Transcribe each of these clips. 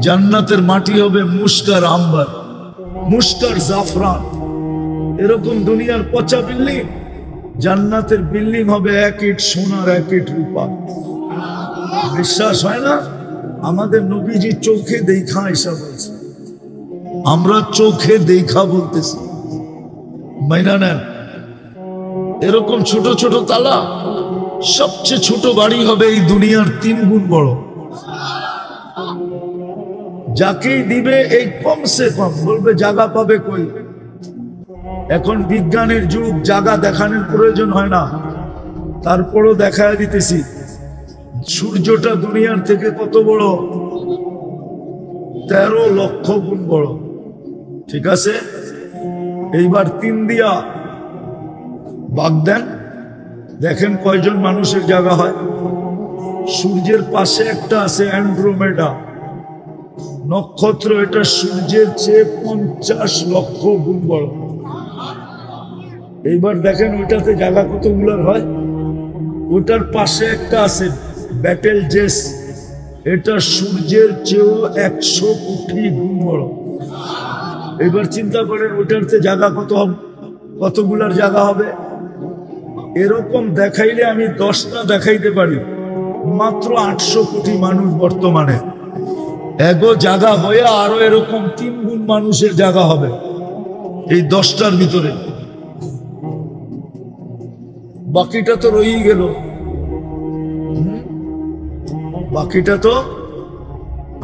জান্নাতের মাটি হবে মুস্ক আর আম্বার, মুস্ক আর জাফরান। এরকম দুনিয়ার পচা বিল্ডিং, জান্নাতের বিল্ডিং হবে এক ইট সোনার এক ইট রূপা। বিশ্বাস হয় না? আমাদের নবীজি চোখে দেখা এসা বলছে, আমরা চোখে দেখা বলতেছি, মাইনা নেন। এরকম ছোট ছোট তালা, সবচেয়ে ছোট বাড়ি হবে এই দুনিয়ার 3 গুণ বড়। যাকেই দিবে এই কমসে কম বলবে জায়গা পাবে কই। এখন বিজ্ঞানের যুগ, জায়গা দেখানোর প্রয়োজন হয় না, তারপরও দেখায় দিতেছি। সূর্যটা দুনিয়ার থেকে কত বড়? 13 লক্ষ গুণ বড়। ঠিক আছে, এইবার 3 দিয়া ভাগ দেন, দেখেন কয়জন মানুষের জায়গা হয়। সূর্যের পাশে একটা আছে অ্যান্ড্রোমেডা নক্ষত্র, এটা সূর্যের চেয়ে 50 লক্ষ গুণ বড়। এইবার দেখেন ওইটাতে জায়গা কতগুলোর হয়। ওটার পাশে একটা আছে ব্যাটেল জেস, এটা সূর্যের চেয়েও 100 কোটি গুণ বড়। এবার চিন্তা করেন ওইটাতে জায়গা কতগুলার জায়গা হবে। এরকম দেখাইলে আমি 10টা দেখাইতে পারি। মাত্র 800 কোটি মানুষ বর্তমানে, এগো জায়গা হয়ে আরো এরকম 3 গুণ মানুষের জায়গা হবে এই 10টার ভিতরে। বাকিটা তো রয়েই গেল, বাকিটা তো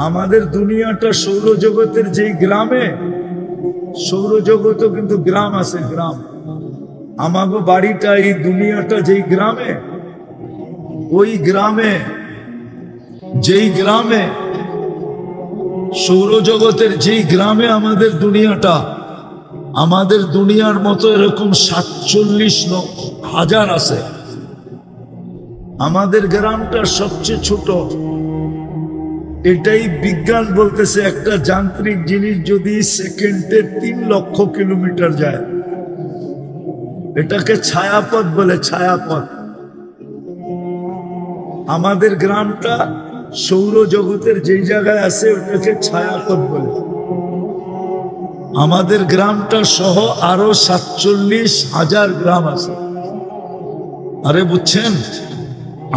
আমাদের দুনিয়াটা সৌরজগতের যেই গ্রামে, সৌরজগতও কিন্তু গ্রাম আছে, গ্রাম। আমাগো বাড়িটা এই দুনিয়াটা যেই গ্রামে, ওই গ্রামে, যেই গ্রামে সৌরজগতের যেই গ্রামে আমাদের দুনিয়াটা, আমাদের দুনিয়ার মতো এরকম 47,000,000 আছে। আমাদের গ্রামটা সবচেয়ে ছোট। এটাই বিজ্ঞান বলতেছে, একটা যান্ত্রিক জিনিস যদি সেকেন্ডে 3 লক্ষ কিলোমিটার যায়, এটাকে ছায়াপথ বলে, ছায়াপথ। আমাদের গ্রামটা সৌরজগতের যেই জায়গায় আছে ওটাকে ছায়াপথ বলে। আমাদের গ্রামটা সহ আরো 47,000 গ্রাম আছে। আরে বুঝছেন,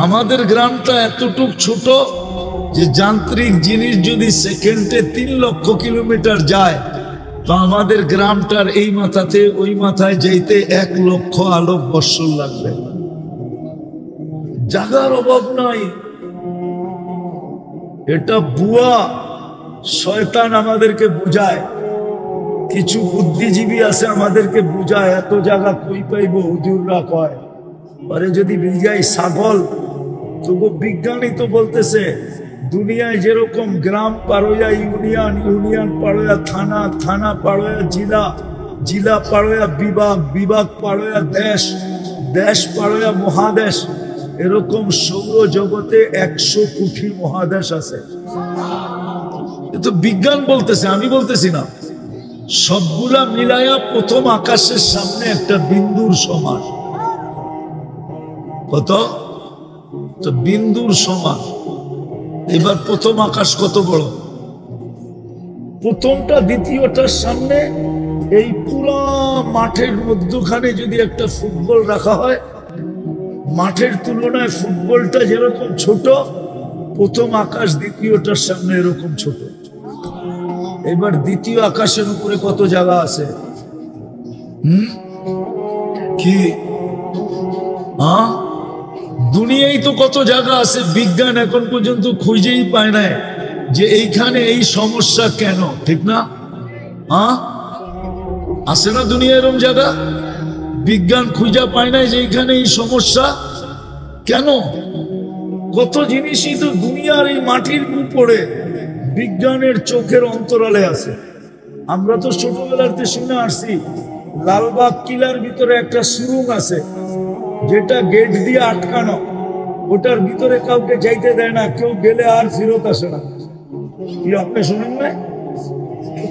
আমাদের গ্রামটা এতটুক ছোট যে যান্ত্রিক জিনিস যদি সেকেন্ডে 3 লক্ষ কিলোমিটার যায়, তো আমাদের গ্রামটার এই মাথাতে ওই মাথায় যাইতে 1 লক্ষ আলোক বৎসর লাগবে। জায়গার অভাব নাই। এটা বুয়া, শয়তান আমাদেরকে বুঝায়। কিছু বুদ্ধিজীবী আছে আমাদেরকে বুঝায়, এত জায়গা কই পাইব, হুজুররা কয়। আরে যদি বিজাই ছাগল, তবু বিজ্ঞানী তো বলতেছে দুনিয়ায় যেরকম গ্রাম পারোয়া ইউনিয়ন, ইউনিয়ন পারোয়া থানা, থানা পারোয়া জিলা, জিলা পারোয়া বিভাগ, বিভাগ পারোয়া দেশ, দেশ পারোয়া মহাদেশ, এরকম সৌরজগতে 100 কোটি মহাদেশ আছে। তো বিজ্ঞান বলতেছে, আমি বলতেছি না। সবগুলা মিলায়া প্রথম আকাশের সামনে একটা বিন্দুর সমান। কত? তো বিন্দুর সমান। এবার প্রথম আকাশ কত বড়? প্রথমটা দ্বিতীয়টার সামনে এই পুরো মাঠের মধ্যখানে যদি একটা ফুটবল রাখা হয়, মাঠের তুলনায় ফুটবলটা যেরকম ছোট, প্রথম আকাশ দ্বিতীয়টার সামনে এরকম ছোট। এবার দ্বিতীয় আকাশের উপরে কত জায়গা আছে? কি দুনিয়ায় তো কত জায়গা আছে, বিজ্ঞান এখন পর্যন্ত খুঁজেই পায় না যে এইখানে এই সমস্যা কেন। ঠিক না? আছে না দুনিয়া এরকম জায়গা? বিজ্ঞান খুঁজে পায় না যে এইখানে এই সমস্যা কেন। কত জিনিসই তো দুনিয়ার এই মাটির উপরে বিজ্ঞানের চোখের অন্তরালে আছে। আমরা তো ছোটবেলাতে শুনে আসছি লালবাগ কিলার ভিতরে একটা সুরুং আছে, যেটা গেট দিয়ে আটকানো। ওটার ভিতরে কাউকে যাইতে দেয় না, কেউ গেলে আর ফেরত আসে না। কি আপনি শুনেন না?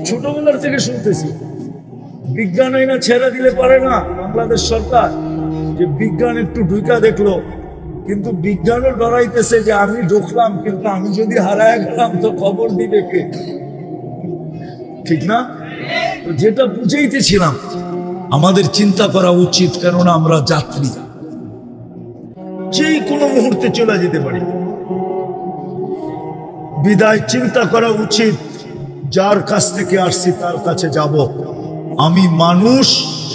ছোটবেলার থেকে শুনতেছি। বিজ্ঞান না ছেড়ে দিলে পারে না বাংলাদেশ সরকার, যে বিজ্ঞান একটু ঢুকা দেখলো কিন্তু বিজ্ঞানও ডরাইতেছে যে আমি ঢুকলাম, কিন্তু আমি যদি হারায় গেলাম তো খবর দিবে কে? ঠিক না? তো যেটা বুঝাইতেছিলাম, আমাদের চিন্তা করা উচিত, কেননা আমরা যাত্রী, যেই কোনো মুহূর্তে চলে যেতে পারি। বিদায় চিন্তা করা উচিত, যার কাছ থেকে আসছি তার কাছে যাব। আমি মানুষ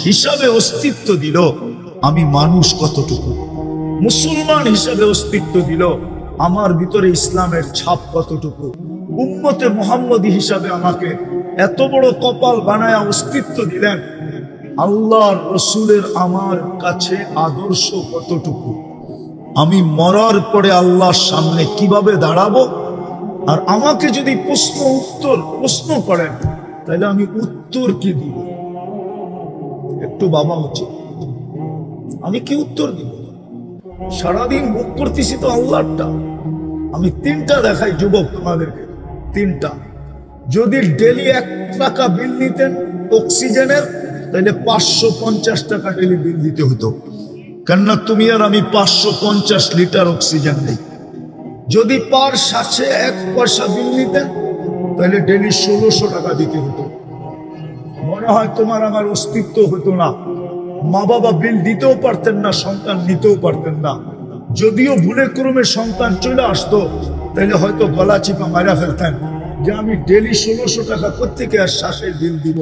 হিসাবে অস্তিত্ব দিল, আমি মানুষ কতটুকু, মুসলমান হিসাবে অস্তিত্ব দিল, আমার ভিতরে ইসলামের ছাপ কতটুকু, উম্মতে মুহাম্মদী হিসাবে আমাকে এত বড় কপাল বানায়া অস্তিত্ব দিলেন, আল্লাহর রসুলের আমার কাছে আদর্শ কতটুকু, আমি মরার পরে আল্লাহর সামনে কিভাবে দাঁড়াবো, আর আমাকে যদি প্রশ্ন করেন তাহলে আমি উত্তর কি দিব? একটু ভাবা উচিত, আমি কি উত্তর দিব? সারাদিন ভোগ করতেছি তো আল্লাহটা। আমি তিনটা দেখাই যুবক তোমাদেরকে, তিনটা। যদি ডেলি 1 টাকা বিল নিতেন অক্সিজেনের, তাহলে 550 টাকা ডেলি বিল দিতে হতো, কেননা তুমি আর আমি 550 লিটার অক্সিজেন নেই। যদি পার শ্বাসে 1 পয়সা বিল নিতেন, তাহলে ডেলি 1600 টাকা দিতে হতো। মনে হয় তোমার আমার অস্তিত্ব হতো না, মা বাবা বিল দিতেও পারতেন না, সন্তান নিতেও পারতেন না। যদিও ভুলে ক্রমে সন্তান চলে আসতো, তাহলে হয়তো গলা চিপা মারা ফেলতেন যে আমি ডেলি 1600 টাকা কোত্থেকে আর শ্বাসের বিল দিব,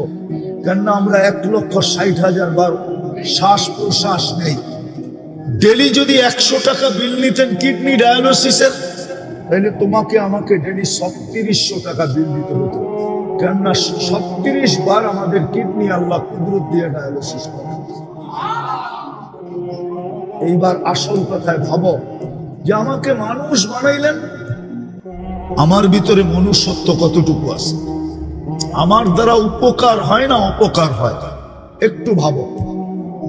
কেননা আমরা 1,60,000 বার শ্বাস প্রশ্বাস নেই। ডেলি যদি 100 টাকা বিল নিতেন কিডনি ডায়ালিসিসের, তাহলে তোমাকে আমাকে ডেলি 3700 টাকা বিল দিতে হতো, কেননা 36 বার আমাদের কিডনি আল্লাহ কুদরত দিয়ে ডায়ালিসিস করে। এইবার আসল কথায় ভাবো যে আমাকে মানুষ বানাইলেন, আমার ভিতরে মনুষ্যত্ব কতটুকু আছে, আমার দ্বারা উপকার হয় না অপকার হয়? একটু ভাবো।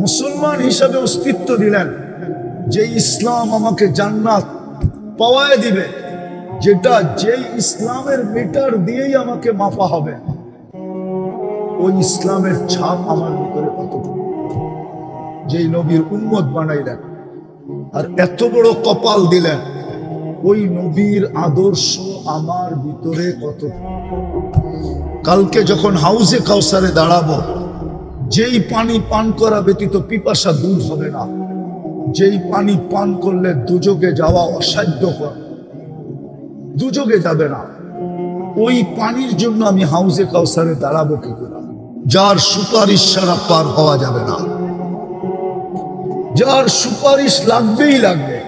মুসলমান হিসাবে অস্তিত্ব দিলেন, যে ইসলাম আমাকে জান্নাত পাওয়ায় দিবে, যেটা যেই ইসলামের মিটার দিয়েই আমাকে মাপা হবে, ওই ইসলামের ছাপ আমার ভিতরে কতটুকু? যেই নবীর উম্মত বানাইলেন আর এত বড় কপাল দিলেন, ওই নবীর আদর্শ আমার ভিতরে কতটুকু? কালকে যখন হাউজে কাউসারে দাঁড়াবো, যেই পানি পান করা ব্যতীত পিপাসা দূর হবে না, যেই পানি পান করলে দুযোগে যাওয়া অসাধ্যকর, দুযোগে যাবে না, ওই পানির জন্য আমি হাউজে কাউসারে দাঁড়াবো কি করে? যার সুপারিশ ছাড়া পার হওয়া যাবে না, যার সুপারিশ লাগবেই লাগবে,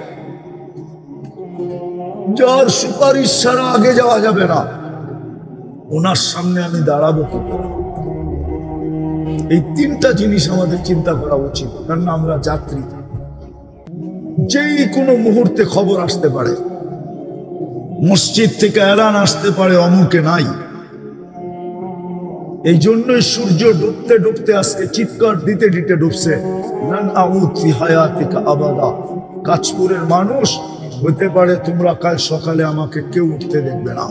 যার সুপারিশ ছাড়া আগে যাওয়া যাবে না, ওনার সামনে আমি দাঁড়াবো কি করে? এই তিনটা জিনিস আমাদের চিন্তা করা উচিত, কারণ আমরা যাত্রী, যেই কোনো মুহূর্তে খবর আসতে পারে, মসজিদ থেকে এলান আসতে পারে অমুকে নাই। এই জন্যই সূর্য ডুবতে ডুবতে আজকে চিৎকার দিতে দিতে ডুবছে, আবাদা। কাঁচপুরের মানুষ হতে পারে তোমরা কাল সকালে আমাকে কেউ উঠতে দেখবে না,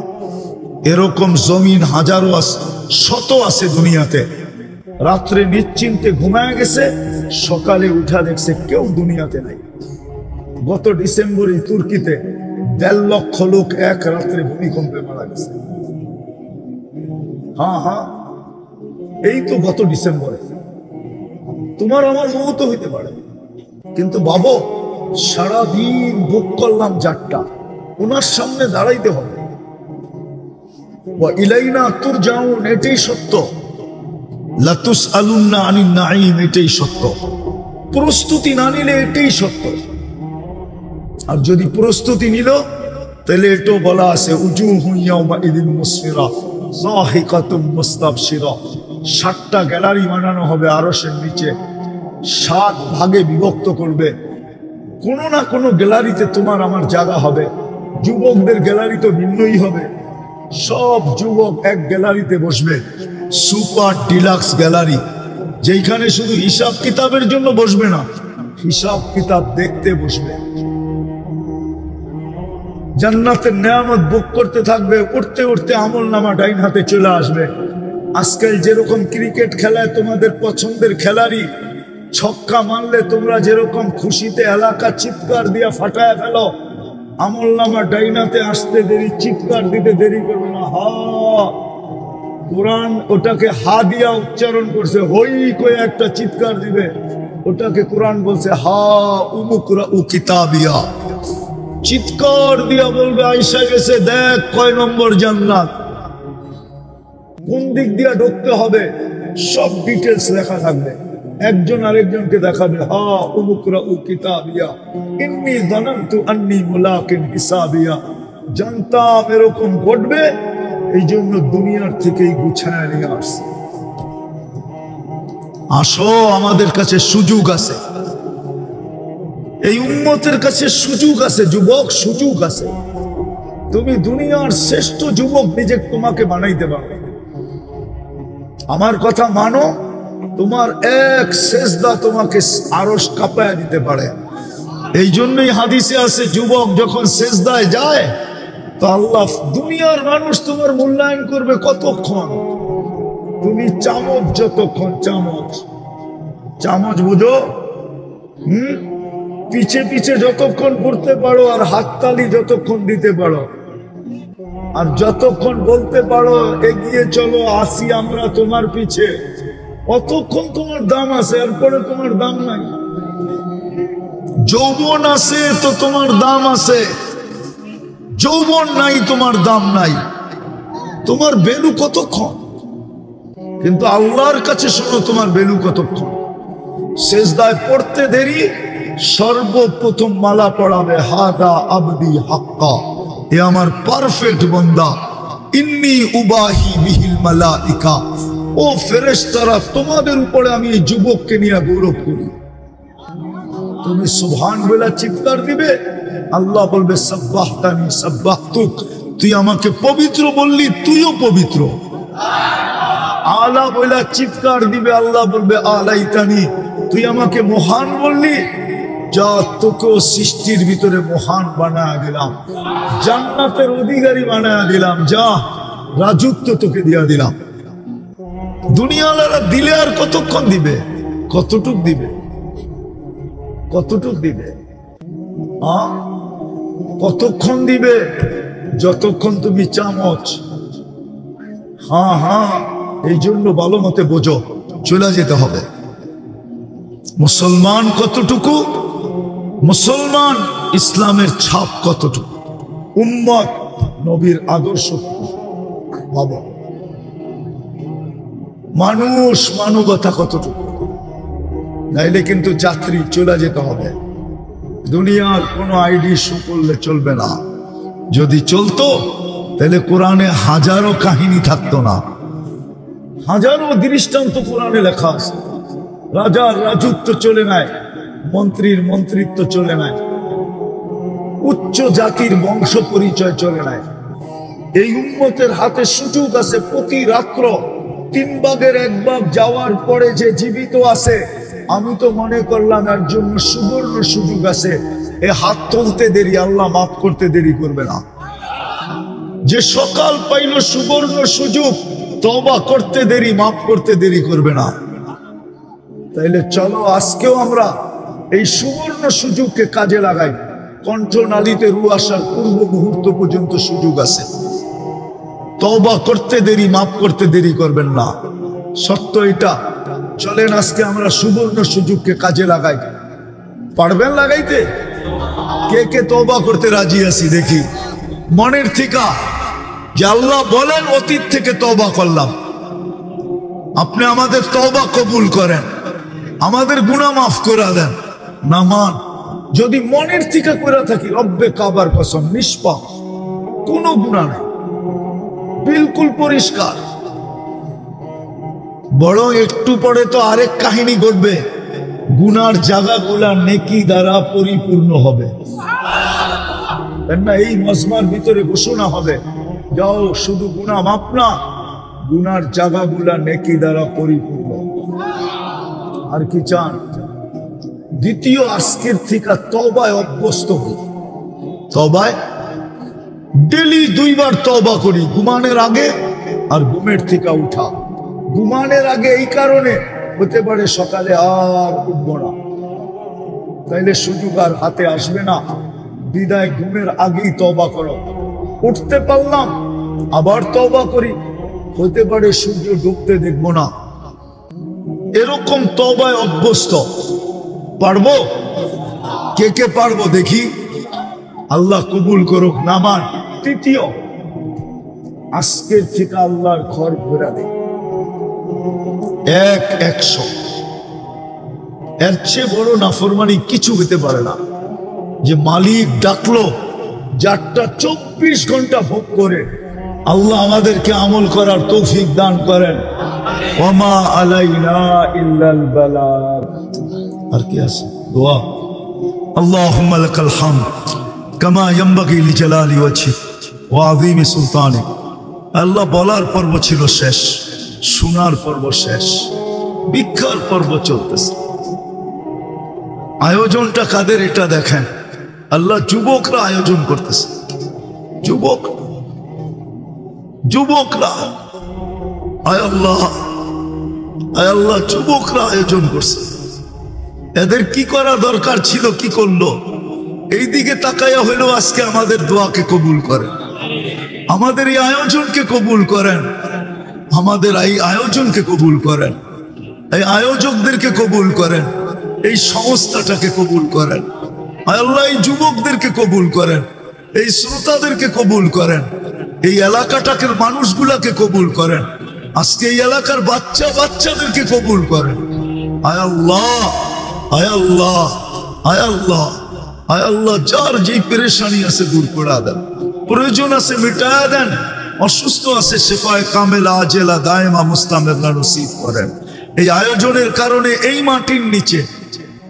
এরকম জমিন হাজারো আছে, শত আছে দুনিয়াতে। রাত্রে নিশ্চিন্তে ঘুমায় গেছে, সকালে উঠা দেখছে কেউ দুনিয়াতে নাই। গত ডিসেম্বরে তুর্কিতে 1.5 লক্ষ লোক এক রাত্রে ভূমিকম্পে মারা গেছে। হ্যাঁ, এই তো গত ডিসেম্বরে। তোমার আমার মত হইতে পারে, কিন্তু বাবা সারাদিন ভোগ করলাম যারটা, ওনার সামনে দাঁড়াইতে হবে। ইলাইনা তুরজাউন, এটাই সত্য। লাতুসআলুন্না আনিন নাঈম, এটাই সত্য। প্রস্তুতি না নিলে এটাই সত্য। আর যদি প্রস্তুতি নিল, তাহলে এটাও বলা আছে উজুহু ইয়াউমাইদিন মুসফিরা যাহিকাতুম মুস্তাবশিরা। 7টা গ্যালারি বানানো হবে আরশের নিচে, 7 ভাগে বিভক্ত করবে। কোনো না কোনো গ্যালারিতে তোমার আমার জায়গা হবে। যুবকদের গ্যালারি তো ভিন্নই হবে, সব যুবক এক গ্যালারিতে বসবে, সুপার ডিলাক্স গ্যালারি, যেখানে শুধু হিসাব কিতাবের জন্য বসবে না, হিসাব কিতাব দেখতে বসবে। জান্নাতের নেয়ামত ভোগ করতে থাকবে, উঠতে উঠতে আমল নামা ডাইন হাতে চলে আসবে। আজকাল যেরকম ক্রিকেট খেলায় তোমাদের পছন্দের খেলারি ছক্কা মারলে তোমরা যেরকম খুশিতে এলাকা চিৎকার দিয়া ফাটায় ফেলো, আমলনামা ডাইনাতে আসতে দেরি, চিৎকার দিতে দেরি করবে না। হা, কোরআন ওটাকে হা দিয়া উচ্চারণ করছে, হই কয়ে একটা চিৎকার দিবে, ওটাকে কোরআন বলছে হা উমুকরা উ কিতাবিয়া। চিৎকার দিয়া বলবে আয়েশা গেছে, দেখ কয় নম্বর জান্নাত, কোন দিক দিয়া ঢুকতে হবে, সব ডিটেলস লেখা থাকবে। একজন আরেকজনকে দেখাবে, হা উমুকরা উ কিতাবিয়া ইন্নী যানানতু আন্নী মুলাকিন হিসাবিয়া। জানতাম এরকম ঘটবে, এই জন্য দুনিয়ার থেকেই গুছায় নিয়ে আসছে। আসো, আমাদের কাছে সুযোগ আছে, এই উম্মতের কাছে সুযোগ আছে, যুবক সুযোগ আছে। তুমি দুনিয়ার শ্রেষ্ঠ যুবক নিজেকে তোমাকে বানাইতে পারবে। আমার কথা মানো, তোমার এক সেজদা তোমাকে আরশ কাঁপায় দিতে পারে। এই জন্যই হাদিসে আছে, যুবক যখন সেজদায় যায় তো আল্লাহ, দুনিয়ার মানুষ তোমার মূল্যায়ন করবে কতক্ষণ, তুমি চামচ যতক্ষণ, চামচ চামচ বুঝো, পিছে পিছে যতক্ষণ ঘুরতে পারো, আর হাততালি যতক্ষণ দিতে পারো, আর যতক্ষণ বলতে পারো এগিয়ে চলো, আসি আমরা তোমার পিছে, অতক্ষণ তোমার দাম আছে, এরপরে তোমার দাম নাই। যৌবন আছে তো তোমার দাম আছে, যৌবন নাই তোমার দাম নাই, তোমার ভ্যালু কতক্ষণ। কিন্তু আল্লাহর কাছে শোনো, তোমার ভ্যালু কতক্ষণ। সেজদায় পড়তে দেরি, সর্বপ্রথম মালা পড়াবে, হাদা আবদি হাক্কা, এ আমার পারফেক্ট বান্দা, ইন্নী উবাহি বিহিল মালাইকা, ও ফেরেশতারা তোমাদের উপরে আমি এই যুবককে নিয়ে গৌরব করি। তুমি সুবহান বলে চিৎকার দিবে, আল্লাহ বলবে সাব্বাহতানি সাব্বাহতুক, তুই আমাকে পবিত্র বললি, তুইও পবিত্র। আলা বলে চিৎকার দিবে, আল্লাহ বলবে আলাইতানি, তুই আমাকে মহান বললি, যা তোকেও সৃষ্টির ভিতরে মহান বানায় দিলাম, জান্নাতের অধিকারী বানায় দিলাম, যা রাজত্ব তোকে দিয়া দিলাম। দুনিয়ালারা দিলে আর কতক্ষণ দিবে, কতটুক দিবে, কতটুক দিবে, কতক্ষণ দিবে, যতক্ষণ তুমি চামচ। হ্যাঁ হ্যাঁ, এই জন্য ভালো মতে বোঝো, চলে যেতে হবে। মুসলমান কতটুকু, মুসলমান ইসলামের ছাপ কতটুকু, উম্মত নবীর আদর্শ ভাবো, মানুষ মানবতা কতটুকু, নাইলে কিন্তু যাত্রী চলে যেতে হবে। দুনিয়ার কোনো আইডি শো করলে চলবে না। যদি চলতো তাহলে কোরআনে হাজারো কাহিনী থাকতো না, হাজারো দৃষ্টান্ত কোরআনে লেখা আছে। রাজার রাজত্ব চলে নাই, মন্ত্রীর মন্ত্রিত্ব চলে নাই, উচ্চ জাতির বংশ পরিচয় চলে নাই। এই উম্মতের হাতে সুযোগ আছে, প্রতি রাত্র 3 ভাগের 1 ভাগ যাওয়ার পরে যে জীবিত আছে, আমি তো মনে করলাম এর জন্য সুবর্ণ সুযোগ আছে। এ হাত তুলতে দেরি, আল্লাহ মাফ করতে দেরি করবে না। যে সকাল পাইল সুবর্ণ সুযোগ, তওবা করতে দেরি, মাফ করতে দেরি করবে না। তাইলে চলো আজকেও আমরা এই সুবর্ণ সুযোগকে কাজে লাগাই। কণ্ঠনালীতে রু আসার পূর্ব মুহূর্ত পর্যন্ত সুযোগ আছে। তওবা করতে দেরি, মাফ করতে দেরি করবেন না। সত্য এটা। চলেন আজকে আমরা সুবর্ণ সুযোগকে কাজে লাগাই। পারবেন লাগাইতে? কে কে তওবা করতে রাজি আছি দেখি মনের থেকে, যে আল্লাহ বলেন অতীত থেকে তওবা করলাম, আপনি আমাদের তওবা কবুল করেন, আমাদের গুনাহ মাফ করে দেন। না মান, যদি মনের থেকে করে থাকি, রব্বে কাবার কসম, নিষ্পাপ, কোনো গুনাহ নেই, বিলকুল পরিষ্কার। বরং একটু পরে তো আরেক কাহিনী ঘটবে, গুনার জায়গাগুলা নেকি দ্বারা পরিপূর্ণ হবে না। এই মজমার ভিতরে ঘোষণা হবে, যাও শুধু গুনাহ মাফ না, গুনার জায়গাগুলা নেকি দ্বারা পরিপূর্ণ। আর কি চান? দ্বিতীয়, আজকের থেকে তওবায় অভ্যস্ত হই। তওবায় ডেলি 2 বার তওবা করি, ঘুমানোর আগে আর ঘুমের থেকে উঠা। ঘুমানোর আগে এই কারণে, হতে পারে সকালে আর উঠবো না, তাইলে সুযোগ আর হাতে আসবে না। বিদায় ঘুমের আগেই তওবা করো। উঠতে পারলাম, আবার তওবা করি, হতে পারে সূর্য ডুবতে দেখবো না। এরকম তওবায় অভ্যস্ত। পারবো? কে কে পারবো দেখি? আল্লাহ কবুল করুক। নামান তৃতীয়, আজকের থেকে আল্লাহর ঘর ঘোরা দে 100। এর চেয়ে বড় নাফরমানি কিছু হতে পারে না। যে মালিক ডাকলো, যারটা 24 ঘন্টা ভোগ করে। আল্লাহ আমাদেরকে আমল করার তৌফিক দান করেন। ওমা আলাইনা ইল্লাল বালাগ। আর কি আছে? দোয়া। আল্লাহুম্মা লাকাল হামদ কামা ইয়ানবাগি লিজালালি ওয়াজহিক ওয়া আযীমি সুলতানিক। আল্লাহ বলার পর্ব ছিল শেষ, শোনার পর্ব শেষ, ভিক্ষার পর্ব চলতেছে। আয়োজনটা কাদের এটা দেখেন। আল্লাহ যুবকরা আয়োজন করতেছে। যুবকরা আয় আল্লাহ যুবকরা আয়োজন করছে। এদের কি করা দরকার ছিল, কি করলো? এই দিকে তাকাইয়া হইলো আজকে আমাদের দোয়াকে কবুল করেন, আমাদের এই আয়োজনকে কবুল করেন, আমাদের এই আয়োজনকে কবুল করেন, এই আয়োজকদেরকে কবুল করেন, এই সংস্থাটাকে কবুল করেন। আল্লাহ এই যুবকদেরকে কবুল করেন, এই শ্রোতাদেরকে কবুল করেন, এই এলাকাটাকে মানুষগুলাকে কবুল করেন, আজকে এই এলাকার বাচ্চাদেরকে কবুল করেন। আয় আল্লাহ, আয় আল্লাহ, আয় আল্লাহ, আয় আল্লাহ, যার যেই পেরেশানি আছে দূর করে দেন, প্রয়োজন আছে মিটায়া দেন, অসুস্থ আছে শেফায়ে কামেলা আজেলা দায়েমা মুস্তামিরা নসিব করেন। এই আয়োজনের কারণে এই মাটির নিচে,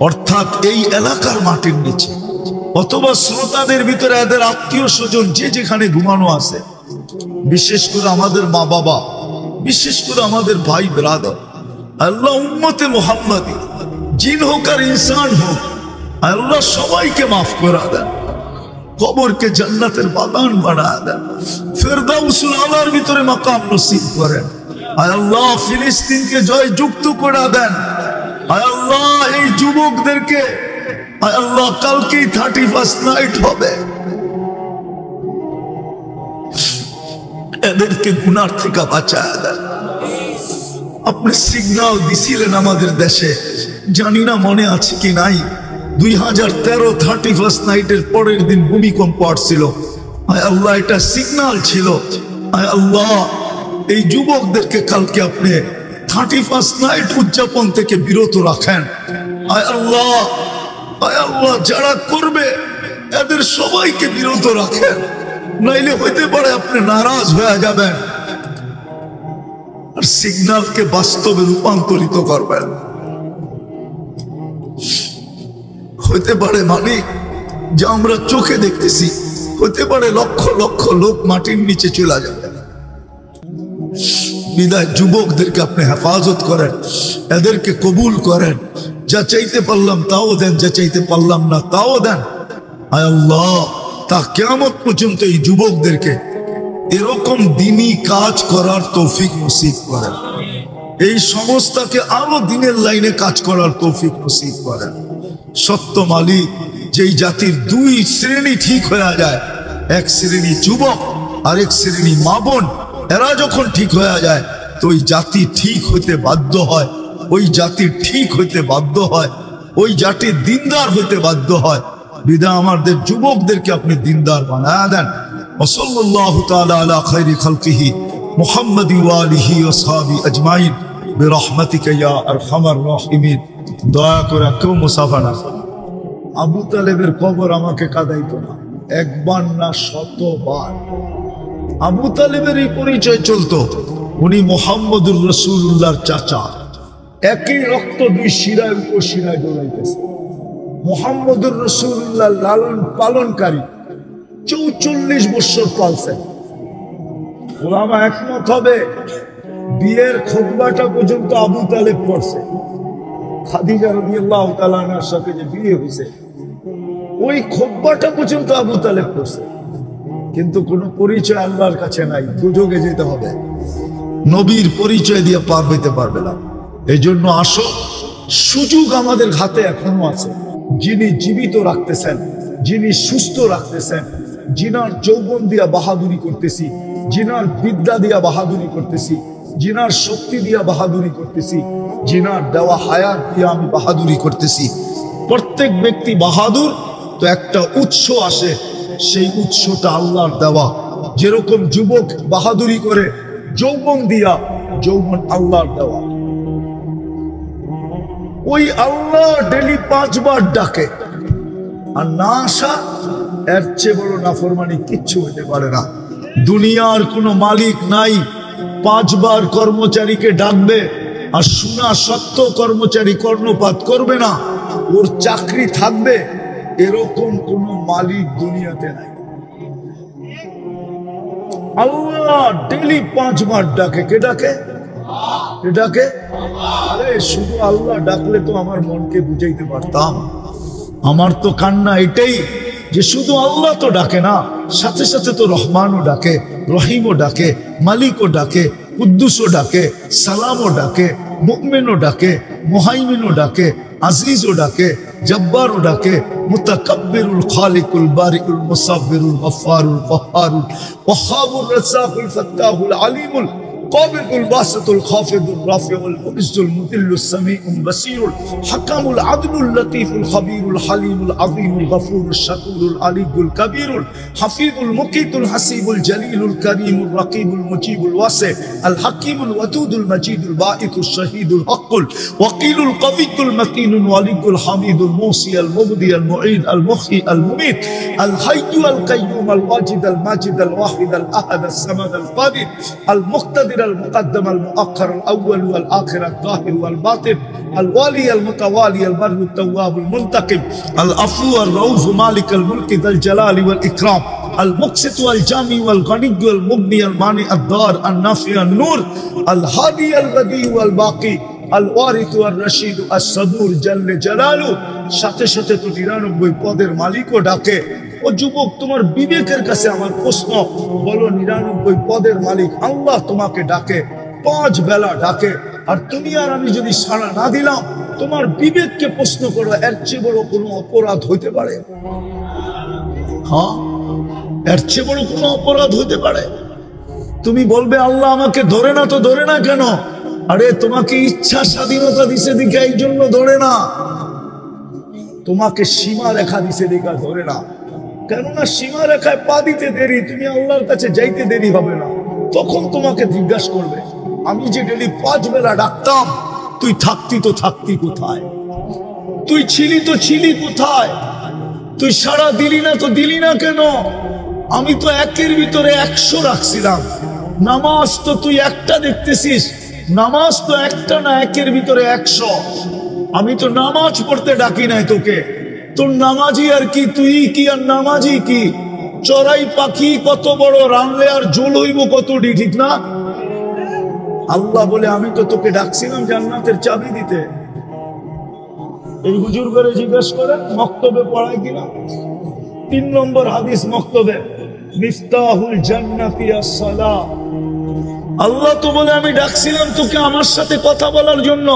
অর্থাৎ এই এলাকার মাটির নিচে, অথবা শ্রোতাদের ভিতরে এদের আত্মীয় স্বজন যে যেখানে ঘুমানো আছে, বিশেষ করে আমাদের মা বাবা, বিশেষ করে আমাদের ভাই ব্রাদার, আল্লাহ উম্মতে মুহাম্মাদি জিন হোক আর ইনসান হোক, আল্লাহ সবাইকে মাফ করে দেন, কবরকে জান্নাতের বাগান বানায় দেন, ফেরদাউসুল আলার ভিতরে মাকাম নসিব করেন। আয় আল্লাহ ফিলিস্তিনকে জয় যুক্ত করে দেন। আয় আল্লাহ এই যুবকদেরকে, আয় আল্লাহ কালকেই 31st নাইট হবে, এদেরকে গুনার থেকে বাঁচায় দেন। আপনি সিগন্যাল দিছিলেন আমাদের দেশে, জানি না মনে আছে কি নাই, 2013 31st নাইটের পরের দিন ভূমিকম্প আসছিল। আয় আল্লাহ এটা সিগন্যাল ছিল। আয় আল্লাহ এই যুবকদেরকে কালকে আপনি 31st নাইট উদযাপন থেকে বিরত রাখেন। আয় আল্লাহ, আয় আল্লাহ যারা করবে এদের সবাইকে বিরত রাখেন, নাইলে হইতে পারে আপনি নারাজ হয়ে যাবেন আর সিগন্যালকে বাস্তবে রূপান্তরিত করবেন। হইতে পারে মালিক যা আমরা চোখে দেখতেছি, হইতে পারে লক্ষ লক্ষ লোক মাটির নিচে চলে যাবে। বিদায় যুবকদেরকে আপনি হেফাজত করেন, এদেরকে কবুল করেন। যা চাইতে পারলাম তাও দেন, যা চাইতে পারলাম না তাও দেন। আয় আল্লাহ তা কিয়ামত পর্যন্ত এই যুবকদেরকে এরকম দিনই কাজ করার তৌফিক নসিব করেন। এই সংস্থাকে আরো দিনের লাইনে কাজ করার তৌফিক নসিব করেন। সত্য মালিক, যেই জাতির দুই শ্রেণী ঠিক হয়ে যায়, এক শ্রেণী যুবক আর এক শ্রেণী মা বোন, এরা যখন ঠিক হয়ে যায় তো ওই জাতি ঠিক হইতে বাধ্য হয়, ওই জাতি ঠিক হইতে বাধ্য হয়, ওই জাতি দিনদার হইতে বাধ্য হয়। বিধায় আমাদের যুবকদেরকে আপনি দিনদার বানায়া দেন। ওয়াসাল্লাল্লাহু তাআলা আলা খায়রি খালকিহি মুহাম্মাদি ওয়া আলিহি ওয়া সাহবিহি আজমাইন বিরহমাতিকা ইয়া আরহামার রাহিমিন। দয়া করে কেউ মুসাফা না। আবু তালেবের কবর আমাকে কাঁদাইতো না, একবার না শতবার। আবু তালেবের এই পরিচয় চলতো, উনি মুহাম্মদুর রাসূলুল্লাহর চাচা। একই রক্ত দুই শিরায় উপশিরায় দৌড়াইতেছে। মুহাম্মদুর রাসূলুল্লাহ লালন পালনকারী 44 বছর পালছেন। ওলামা একমত হবে বিয়ের খুতবাটা পর্যন্ত আবু তালেব পড়ছে। খাদিজা রাদিয়াল্লাহু তাআলা আনহার সাথে যে বিয়ে হয়েছে ওই খুতবাটা পর্যন্ত আবু তালেব পড়ছে। কিন্তু কোনো পরিচয় আল্লাহর কাছে নাই, দুজকে যেতে হবে, নবীর পরিচয় দিয়ে পার হইতে পারবে না। এই জন্য আসো, সুযোগ আমাদের হাতে এখনো আছে। যিনি জীবিত রাখতেছেন, যিনি সুস্থ রাখতেছেন, যিনার যৌবন দিয়া বাহাদুরি করতেছি, যিনার বিদ্যা দিয়া বাহাদুরি করতেছি, যিনার শক্তি দিয়া বাহাদুরি করতেছি, যিনার দেওয়া হায়াত দিয়া আমি বাহাদুরি করতেছি। প্রত্যেক ব্যক্তি বাহাদুর তো একটা উৎস আসে, সেই উৎসটা আল্লাহর দেওয়া। যেরকম যুবক বাহাদুরি করে যৌবন দিয়া, যৌবন আল্লাহর দেওয়া। ওই আল্লাহ ডেলি 5 বার ডাকে, আর না আসা এর চেয়ে বড় নাফরমানি কিচ্ছু হতে পারে না। দুনিয়ার কোনো মালিক নাই 5 বার কর্মচারীকে ডাকবে আর শোনা সত্ত্বেও কর্মচারী কর্ণপাত করবে না, ওর চাকরি থাকবে, এরকম কোন মালিক দুনিয়াতে নাই। আল্লাহ ডেলি 5 বার ডাকে। কে ডাকে? কে ডাকে? আরে শুধু আল্লাহ ডাকলে তো আমার মনকে বুঝাইতে পারতাম। আমার তো কান্না এটাই যে শুধু আল্লাহ তো ডাকে না, সাথে সাথে তো রহমানও ডাকে, রহিমও ডাকে, মালিকও ডাকে, কুদ্দুসও ডাকে, সালামও ডাকে, মুমিনও ডাকে, মুহাইমিনও ডাকে, আজিজও ডাকে, জব্বারও ডাকে, মুতাকাব্বিরুল খালিকুল বারিকুল মুসাব্বিরুল গফফারুল কহ্হারুল ওয়াহ্হাবুর রাজ্জাকুল ফাত্তাহুল আলিমুল قابض الباسط الخافض الرافع المعز المذل السميع البصير الحكم العدل اللطيف الخبير الحليم العظيم الغفور الشكور العلي الكبير الحفيظ المقيت الحسيب الجليل الكريم الرقيب المجيب الواسع الحكيم الودود المجيد الباعث الشهيد الحق الوكيل القوي المتين الولي الحميد الموصي المبدي المعيد المحيي المميت الحي القيوم الواجد الماجد الواحد الاحد الصمد القادر المقتدر المقدم المؤخر الأول والآخر الظاهر والباطن الوالي المتوالي البر التواب المنتقم العفو الرؤوف مالك الملك ذا الجلال والإكرام المقسط والجامع والغني والمغني المانع الضار النافع النور الهادي البديع والباقي الوارث والرشيد الصبور جل جلاله সাথে সাথে তো 99 পদের মালিকও ডাকে। ও যুবক, তোমার বিবেকের কাছে আমার প্রশ্ন, বলো 99 পদের মালিক আল্লাহ তোমাকে ডাকে, 5 বেলা ডাকে, আর তুমি আর আমি যদি সাড়া না দিলাম, তোমার বিবেককে প্রশ্ন করো, এর চেয়ে বড় কোনো অপরাধ হইতে পারে? হ্যাঁ, এর চেয়ে বড় কোনো অপরাধ হইতে পারে? তুমি বলবে আল্লাহ আমাকে ধরে না, তো ধরে না কেন? আরে তোমাকে ইচ্ছা স্বাধীনতা দিছে দিকে এই জন্য ধরে না, তোমাকে সীমা রেখা দিছে দেখা ধরে না। কেননা সীমা রেখায় পা দিতে দেরি, তুমি আল্লাহর কাছে যাইতে দেরি হবে না। তখন তোমাকে জিজ্ঞাসা করবে, আমি যে ডেলি 5 বেলা ডাকতাম, তুই থাকতি তো থাকতি কোথায়? তুই ছিলি তো ছিলি কোথায়? তুই সাড়া দিলি না তো দিলি না কেন? আমি তো 1-এর ভিতরে 100 রাখছিলাম। নামাজ তো তুই একটা দেখতেছিস, নামাজ তো একটা না, 1-এর ভিতরে 100। আমি তো নামাজ পড়তে ডাকি নাই তোকে। তোর নামাজি আর কি, তুই কি আর নামাজি কি? চড়াই পাখি কত বড়, রানলে আর জল হইব কতটি, ঠিক না? আল্লাহ বলে আমি তো তোকে ডাকছিলাম জান্নাতের চাবি দিতে। এই হুজুর করে জিজ্ঞেস করে মক্তবে পড়ায় কিনা। 3 নম্বর হাদিস মক্তবে, মিফতাহুল জান্নাতি আস-সালাহ। আল্লাহ তো বলে আমি ডাকছিলাম তোকে আমার সাথে কথা বলার জন্য,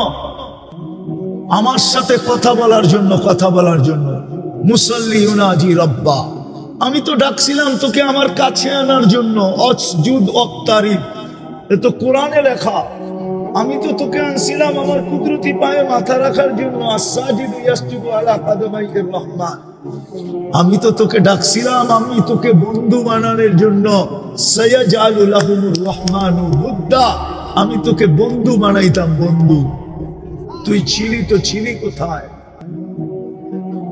আমার সাথে কথা বলার জন্য, কথা বলার জন্য। মুসাল্লি ইউনাজি রব্বা, আমি তো ডাকছিলাম তোকে আমার কাছে আনার জন্য। অসজুদ ওয়াক্তারিব, এ তো কোরআনে লেখা। আমি তো তোকে আনছিলাম আমার কুদরতি পায়ে মাথা রাখার জন্য। আস-সাজিদু ইয়াসজুদু আলা কাদামাইহির রহমান, আমি তো তোকে ডাকছিলাম আমি তোকে বন্ধু বানানোর জন্য। সায়াজালু লাহুমুর রহমানু বুদ্দা, আমি তোকে বন্ধু বানাইতাম, বন্ধু। তুই ছিলি তো ছিলি কোথায়?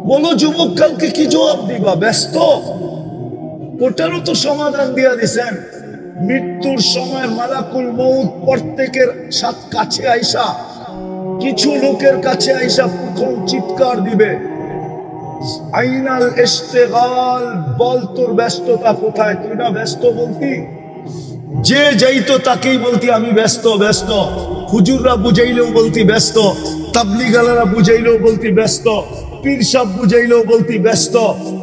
বলো যুবক, কালকে কি জবাব দিবা? ব্যস্ত? ওটারও তো সমাধান দিয়া দিছেন। মৃত্যুর সময় মালাকুল মউত প্রত্যেকের সাথে কাছে আইসা, কিছু লোকের কাছে আইসা প্রথম চিৎকার দিবে, আইনাল ইশতিগাল, বল তোর ব্যস্ততা কোথায়? তুই না ব্যস্ত বলতি? যে যাইতো তাকেই বলতি আমি ব্যস্ত ব্যস্ত। হুজুররা বুঝাইলেও বলতি ব্যস্ত, তাবলিগালারা বুঝাইলেও বলতি ব্যস্ত, পীর সাহেব বুঝাইলেও বলতি ব্যস্ত,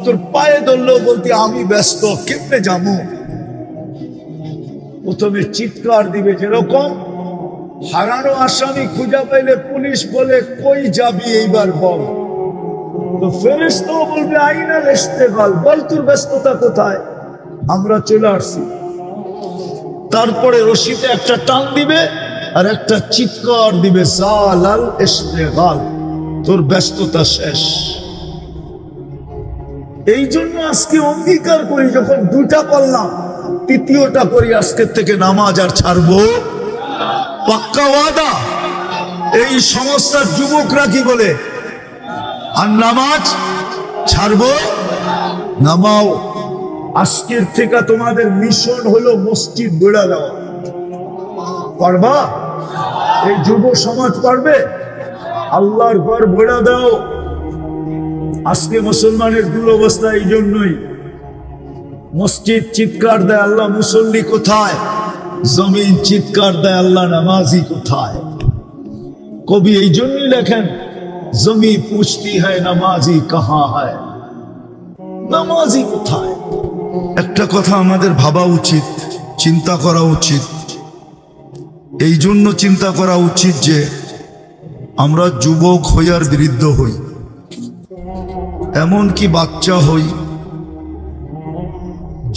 তোর পায়ে ধরলেও বলতি আমি ব্যস্ত। কেমনে যাবো? প্রথমে চিৎকার দিবে যেরকম, হারানো আসামি খুঁজে পাইলে পুলিশ বলে কই যাবি এইবার বল, তো ফেরেশতাও বলবে আইনাল ইশতিগাল, বল তোর ব্যস্ততা কোথায়, আমরা চলে আসছি। তারপরে রশিতে একটা টান দিবে আর একটা চিৎকার দিবে, জালাল ইশতিগাল, তোর ব্যস্ততা শেষ। এই জন্য আজকে অঙ্গীকার করি, যখন দুটা করলাম তৃতীয়টা করি, আজকের থেকে নামাজ আর ছাড়বো, পাক্কা ওয়াদা। এই সমস্যার যুবকরা কি বলে, আর নামাজ ছাড়বো, নামাও। আজকের থেকে তোমাদের মিশন হলো মসজিদ গড়ে দেওয়া। পারবা? এই যুব সমাজ পারবে? আল্লাহর ঘর গড়ে দাও। আজকে মুসলমানের দুরবস্থা এই জন্যই, মসজিদ চিৎকার দেয় আল্লাহ মুসল্লি কোথায়, জমিন চিৎকার দেয় আল্লাহ নামাজি কোথায়। কবি এই জন্যই লেখেন, জমি পুছতি হয় নামাজি কাহা হয়, নামাজি কোথায়। একটা কথা আমাদের ভাবা উচিত, চিন্তা করা উচিত। এই জন্য চিন্তা করা উচিত যে আমরা যুবক হই আর বৃদ্ধ হই, এমন কি বাচ্চা হই,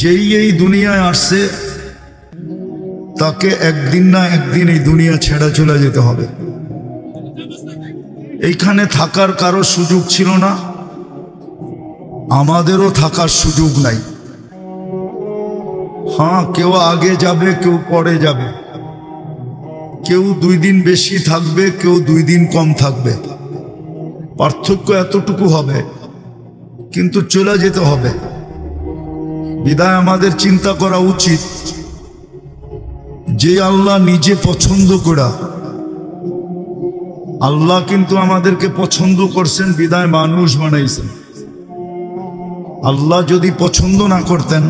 যেই এই দুনিয়ায় আসছে তাকে একদিন না একদিন এই দুনিয়া ছেড়ে চলে যেতে হবে। এইখানে থাকার কারো সুযোগ ছিল না, আমাদেরও থাকার সুযোগ নাই। হ্যাঁ, কেউ আগে যাবে, কেউ পরে যাবে, কেউ 2 দিন বেশি থাকবে, কেউ 2 দিন কম থাকবে, পার্থক্য এতটুকু হবে, কিন্তু চলে যেতে হবে। বিদায় আমাদের চিন্তা করা উচিত যে আল্লাহ নিজে পছন্দ করা, আল্লাহ কিন্তু আমাদেরকে পছন্দ করছেন, বিদায় মানুষ বানাইছেন। আল্লাহ যদি পছন্দ না করতেন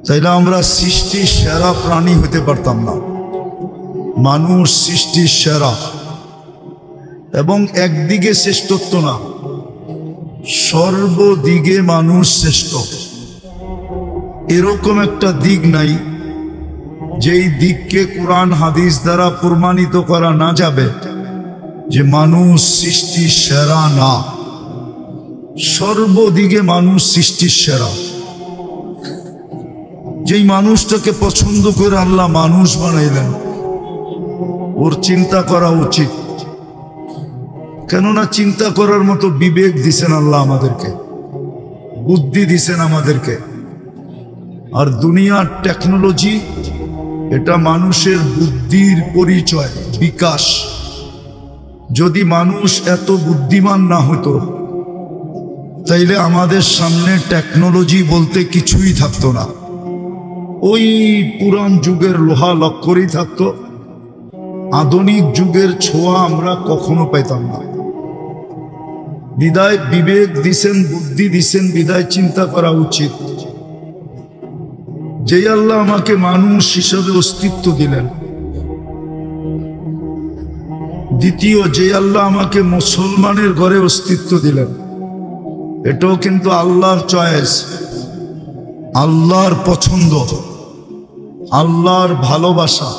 তাইলে আমরা সৃষ্টির সেরা প্রাণী হতে পারতাম না। মানুষ সৃষ্টির সেরা, এবং একদিকে শ্রেষ্ঠত্ব না, সর্বদিকে মানুষ শ্রেষ্ঠ। এরকম একটা দিক নাই যেই দিককে কোরআন হাদিস দ্বারা প্রমাণিত করা না যাবে যে মানুষ সৃষ্টির সেরা না। সর্বদিকে মানুষ সৃষ্টির সেরা। যেই মানুষটাকে পছন্দ করে আল্লাহ মানুষ বানাইলেন, ওর চিন্তা করা উচিত। কেননা চিন্তা করার মতো বিবেক দিছেন আল্লাহ আমাদেরকে, বুদ্ধি দিছেন আমাদেরকে। আর দুনিয়ার টেকনোলজি এটা মানুষের বুদ্ধির পরিচয়, বিকাশ। যদি মানুষ এত বুদ্ধিমান না হতো তাইলে আমাদের সামনে টেকনোলজি বলতে কিছুই থাকতো না। ওই পুরান যুগের লোহা লক্করই থাকতো, আধুনিক যুগের ছোঁয়া আমরা কখনো পেতাম না। বিদায় বিবেক দিছেন, বুদ্ধি দিছেন, বিদায় চিন্তা করা উচিত যে আল্লাহ আমাকে মানুষ হিসেবে অস্তিত্ব দিলেন। দ্বিতীয়, যে আল্লাহ আমাকে মুসলমানের ঘরে অস্তিত্ব দিলেন, এটাও কিন্তু আল্লাহর চয়েস, আল্লাহর পছন্দ, আল্লাহর ভালোবাসা।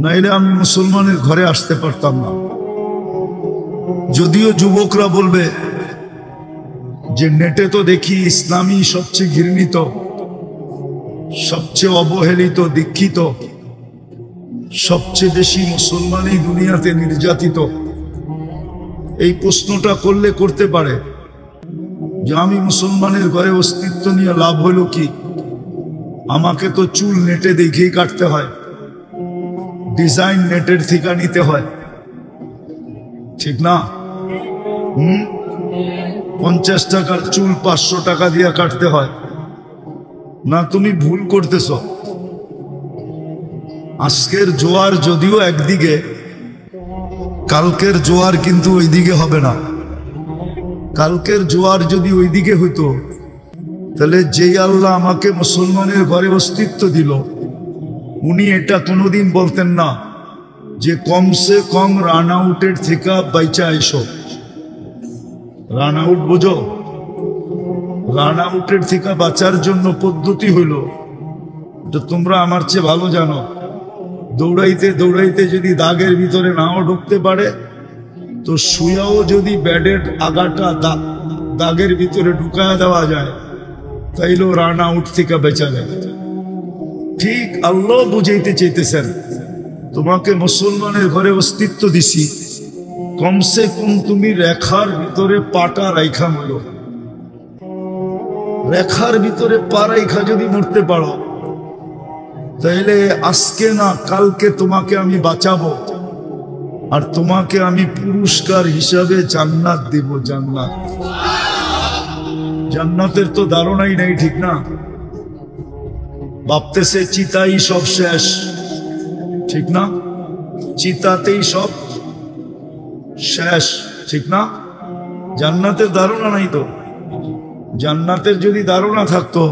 নাইলে আমি মুসলমানের ঘরে আসতে পারতাম না। যদিও যুবকরা বলবে যে নেটে তো দেখি ইসলামী সবচেয়ে ঘৃণিত, সবচেয়ে অবহেলিত, দীক্ষিত, সবচেয়ে বেশি মুসলমানই দুনিয়াতে নির্যাতিত। এই প্রশ্নটা করলে করতে পারে যে আমি মুসলমানের ঘরে অস্তিত্ব নিয়ে লাভ হলো কি? আমাকে তো চুল নেটে দেখেই কাটতে হয়, ডিজাইন নেটের থেকে নিতে হয়, ঠিক না? 50 টাকার চুল 500 টাকা দিয়ে কাটতে হয় না? তুমি ভুল করতেছ। আজকের জোয়ার যদিও একদিকে, কালকের জোয়ার কিন্তু ওইদিকে হবে না। কালকের জোয়ার যদি ওইদিকে হইতো তাহলে যেই আল্লাহ আমাকে মুসলমানের ঘরে অস্তিত্ব দিল, উনি এটা কোনোদিন বলতেন না যে কমসে কম রান আউটের থেকে বাইচা আইসো। রান আউট বুঝো? রান আউটের থেকে বাঁচার জন্য পদ্ধতি হইল, তো তোমরা আমার চেয়ে ভালো জানো, দৌড়াইতে দৌড়াইতে যদি দাগের ভিতরে নাও ঢুকতে পারে, তো শুয়াও যদি ব্যাডের আগাটা দাগের ভিতরে ঢুকায় দেওয়া যায়, তাইলেও রান আউট থেকে বেঁচা যায়। ঠিক আল্লাহ বুঝাইতে চাইতেছেন, তোমাকে মুসলমানের ঘরে অস্তিত্ব দিছি, কমসে কম তুমি রেখার ভিতরে পাটা রাইখা মরো। রেখার ভিতরে পা রাইখা যদি মরতে পারো, তাইলে আজকে না কালকে তোমাকে আমি বাঁচাবো, আর তোমাকে আমি পুরস্কার হিসাবে জান্নাত দেব। জান্নাত, জান্নাতের তো ধারণাই নেই, ঠিক না? ভাবতেছে চিতাই সব শেষ, ঠিক না? চিতাতেই সব শেষ, ঠিক না? জান্নাতের ধারণা নাই তো। জান্নাতের যদি ধারণা থাকতো,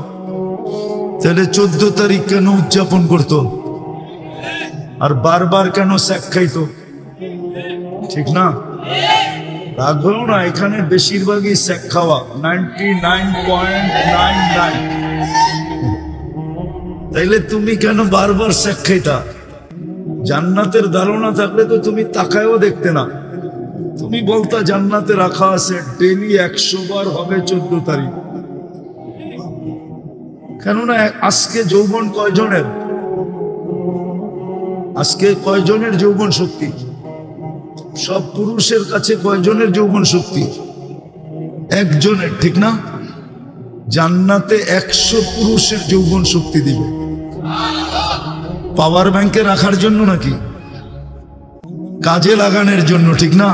তাহলে 14 তারিখ কেন উদযাপন করতো, আর বারবার কেন শেখ খাইতো, ঠিক না? রাখবেও না, এখানে বেশিরভাগই শেখ খাওয়া, 99.99। তাইলে তুমি কেন বারবার শেখ খাইতা? জান্নাতের ধারণা থাকলে তো তুমি তাকায়ও দেখতে না, তুমি বলতা জান্নাতে রাখা আছে ডেলি 100 বার হবে 14 তারিখ। কেননা আজকে যৌবন কয়জনের? আজকে কয়জনের যৌবন শক্তি? সব পুরুষের কাছে কয়জনের যৌবন শক্তি? একজনের, ঠিক না? জান্নাতে 100 পুরুষের যৌবন শক্তি দিবে। পাওয়ার ব্যাংকে রাখার জন্য নাকি? কাজে লাগানোর জন্য, ঠিক না?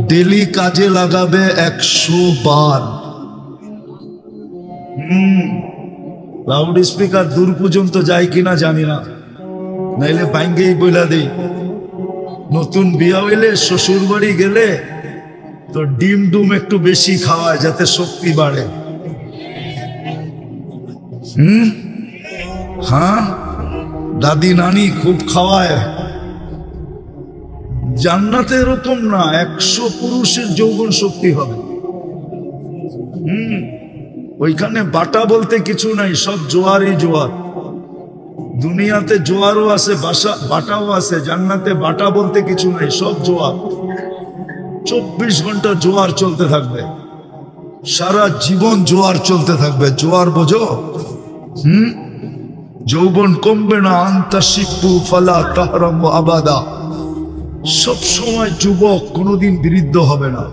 ডেলি কাজে লাগাবে 100 বার। লাউড স্পিকার দূর পর্যন্ত যায় কিনা জানি না, নাইলে বাইঙ্গেই বইলা দেই। নতুন বিয়া হইলে শ্বশুর বাড়ি গেলে তো ডিম ডুম একটু বেশি খাওয়ায় যাতে শক্তি বাড়ে। হ্যাঁ, দাদি নানি খুব খাওয়ায়। জান্নাতে এরকম না, 100 পুরুষের যৌবন শক্তি হবে। ওইখানে বাটা বলতে কিছু নাই, সব জোয়ারই জোয়ার। দুনিয়াতে জোয়ারও আছে, বাটাও আছে, জান্নাতে বাটা বলতে কিছু নাই, সব জোয়ার। 24 ঘন্টা জোয়ার চলতে থাকবে, সারা জীবন জোয়ার চলতে থাকবে। জোয়ার বোঝো? যৌবন কমবে না। আন্তা শিবু ফালা তাহরাম আবাদা, সব সময় যুবক, কোনোদিন বৃদ্ধ হবে না।